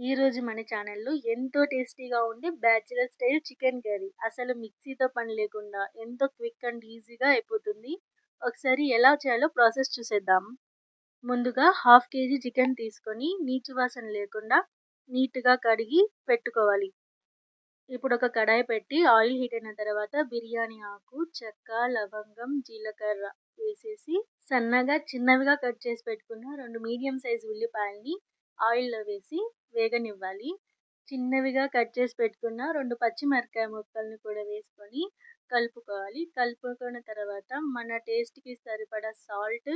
ఈరోజు మన ఛానల్‌లో ఎంతో టేస్టీగా ఉండే బ్యాచిలర్ స్టైల్ చికెన్ కర్రీ. అసలు మిక్సీతో పని లేకుండా ఎంతో క్విక్ అండ్ ఈజీగా అయిపోతుంది. ఒకసారి ఎలా చేయాలో ప్రాసెస్ చూసేద్దాం. ముందుగా హాఫ్ కేజీ చికెన్ తీసుకొని నీచు వాసన లేకుండా నీట్‌గా కడిగి పెట్టుకోవాలి. ఇప్పుడు ఒక కడాయి పెట్టి ఆయిల్ హీట్ అయిన తర్వాత బిర్యానీ ఆకు, చెక్క, లవంగం, జీలకర్ర వేసేసి సన్నగా చిన్నవిగా కట్ చేసి పెట్టుకున్న 2 మీడియం సైజ్ ఉల్లిపాయల్ని ఆయిల్‌లో వేసి వేగనివ్వాలి. చిన్నవిగా కట్ చేసి పెట్టుకున్న 2 పచ్చిమిరపకాయ ముక్కల్ని కూడా వేసుకొని కలుపుకోవాలి. కలుపుకున్న తర్వాత మన టేస్ట్‌కి సరిపడా సాల్ట్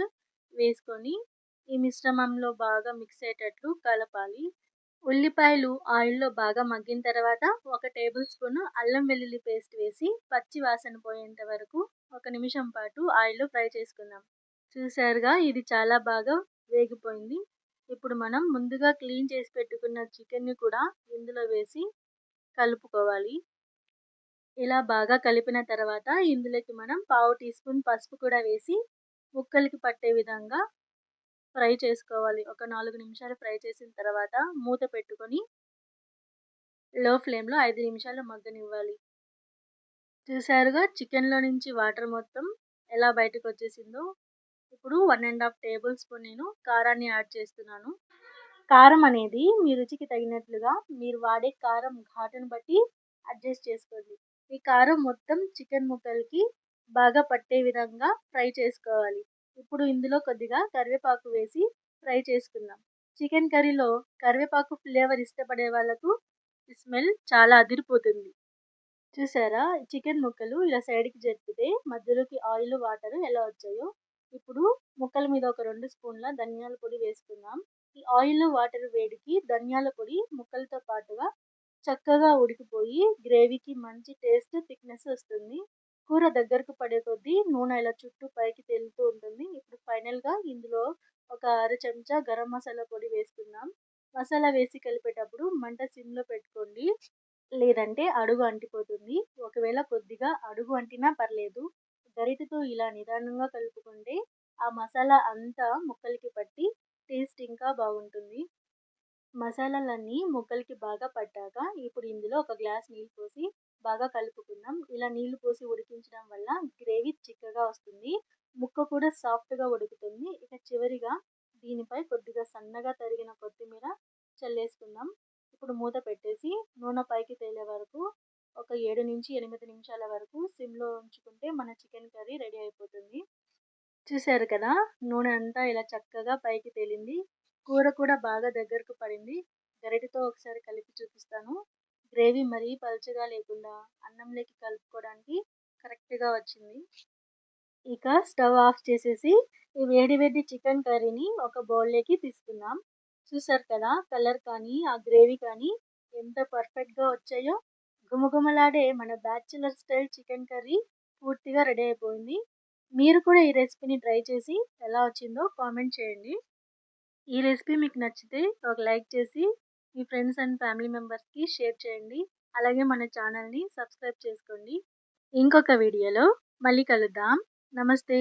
వేసుకొని ఈ మిశ్రమంలో బాగా మిక్స్ అయ్యేటట్లు కలపాలి. ఉల్లిపాయలు ఆయిల్‌లో బాగా మగ్గిన తర్వాత ఒక టేబుల్ స్పూన్ అల్లం వెల్లుల్లి పేస్ట్ వేసి పచ్చి వాసన పోయేంత వరకు ఒక నిమిషం పాటు ఆయిల్‌లో ఫ్రై చేసుకుందాం. చూసారుగా ఇది చాలా బాగా వేగిపోయింది. ఇప్పుడు మనం ముందుగా క్లీన్ చేసి పెట్టుకున్న చికెన్‌ని కూడా ఇందులో వేసి కలుపుకోవాలి. ఇలా బాగా కలిపిన తర్వాత ఇందులోకి మనం పావు టీ స్పూన్ పసుపు కూడా వేసి ముక్కలకి పట్టే విధంగా ఫ్రై చేసుకోవాలి. ఒక 4 నిమిషాలు ఫ్రై చేసిన తర్వాత మూత పెట్టుకొని లో ఫ్లేమ్‌లో 5 నిమిషాలు మగ్గనివ్వాలి. చూసారుగా చికెన్‌లో నుంచి వాటర్ మొత్తం ఎలా బయటకొచ్చేసిందో. ఇప్పుడు 1 ½ టేబుల్ స్పూన్ నేను కారాన్ని యాడ్ చేస్తున్నాను. కారం అనేది మీ రుచికి తగినట్లుగా మీరు వాడే కారం ఘాటును బట్టి అడ్జస్ట్ చేసుకోండి. ఈ కారం మొత్తం చికెన్ ముక్కలకి బాగా పట్టే విధంగా ఫ్రై చేసుకోవాలి. ఇప్పుడు ఇందులో కొద్దిగా కరివేపాకు వేసి ఫ్రై చేసుకుందాం. చికెన్ కర్రీలో కరివేపాకు ఫ్లేవర్ ఇష్టపడే వాళ్ళకు ఈ స్మెల్ చాలా అదిరిపోతుంది. చూసారా చికెన్ ముక్కలు ఇలా సైడ్‌కి జరిపితే మధ్యలోకి ఆయిల్, వాటర్ ఎలా వచ్చాయో. ఇప్పుడు ముక్కల మీద ఒక 2 స్పూన్ల ధనియాల పొడి వేసుకుందాం. ఈ ఆయిల్, వాటర్ వేడికి ధనియాల పొడి ముక్కలతో పాటుగా చక్కగా ఉడికిపోయి గ్రేవీకి మంచి టేస్ట్, థిక్‌నెస్ వస్తుంది. కూర దగ్గరకు పడే కొద్దీ నూనె ఇలా చుట్టూ పైకి తేలుతూ ఉంటుంది. ఇప్పుడు ఫైనల్‌గా ఇందులో ఒక అర చెంచా గరం మసాలా పొడి వేసుకుందాం. మసాలా వేసి కలిపేటప్పుడు మంట సిమ్‌లో పెట్టుకోండి. లేదంటే అడుగు అంటిపోతుంది. ఒకవేళ కొద్దిగా అడుగు అంటినా పర్లేదు. గరిటెతో ఇలా నిదానంగా కలుపుకుంటే ఆ మసాలా అంతా ముక్కలకి పట్టి టేస్ట్ ఇంకా బాగుంటుంది. మసాలాలన్నీ ముక్కలకి బాగా పట్టాక ఇప్పుడు ఇందులో ఒక గ్లాస్ నీళ్ళు పోసి బాగా కలుపుకుందాం. ఇలా నీళ్లు పోసి ఉడికించడం వల్ల గ్రేవీ చిక్కగా వస్తుంది. ముక్క కూడా సాఫ్ట్‌గా ఉడుకుతుంది. ఇక చివరిగా దీనిపై కొద్దిగా సన్నగా తరిగిన కొత్తిమీర చల్లేసుకుందాం. ఇప్పుడు మూత పెట్టేసి నూనె పైకి తేలే వరకు ఒక 7-8 నిమిషాల వరకు సిమ్‌లో ఉంచుకుంటే మన చికెన్ కర్రీ రెడీ అయిపోతుంది. చూసారు కదా! నూనె అంతా ఇలా చక్కగా పైకి తేలింది. కూర కూడా బాగా దగ్గరకు పడింది. గరిటెతో ఒకసారి కలిపి చూపిస్తాను. గ్రేవీ మరీ పలుచగా లేకుండా అన్నంలోకి కలుపుకోవడానికి కరెక్ట్‌గా వచ్చింది. ఇక స్టవ్ ఆఫ్ చేసేసి ఈ వేడి వేడి చికెన్ కర్రీని ఒక బౌల్‌లోకి తీసుకుందాం. చూసారు కదా! కలర్ కానీ, ఆ గ్రేవీ కానీ ఎంత పర్ఫెక్ట్‌గా వచ్చాయో. గుమగుమలాడే మన బ్యాచిలర్ స్టైల్ చికెన్ కర్రీ పూర్తిగా రెడీ అయిపోయింది. మీరు కూడా ఈ రెసిపీని ట్రై చేసి ఎలా వచ్చిందో కామెంట్ చేయండి. ఈ రెసిపీ మీకు నచ్చితే ఒక లైక్ చేసి మీ ఫ్రెండ్స్ అండ్ ఫ్యామిలీ మెంబర్స్‌కి షేర్ చేయండి. అలాగే మన ఛానల్‌ని సబ్స్క్రైబ్ చేసుకోండి. ఇంకొక వీడియోలో మళ్ళీ కలుద్దాం. నమస్తే.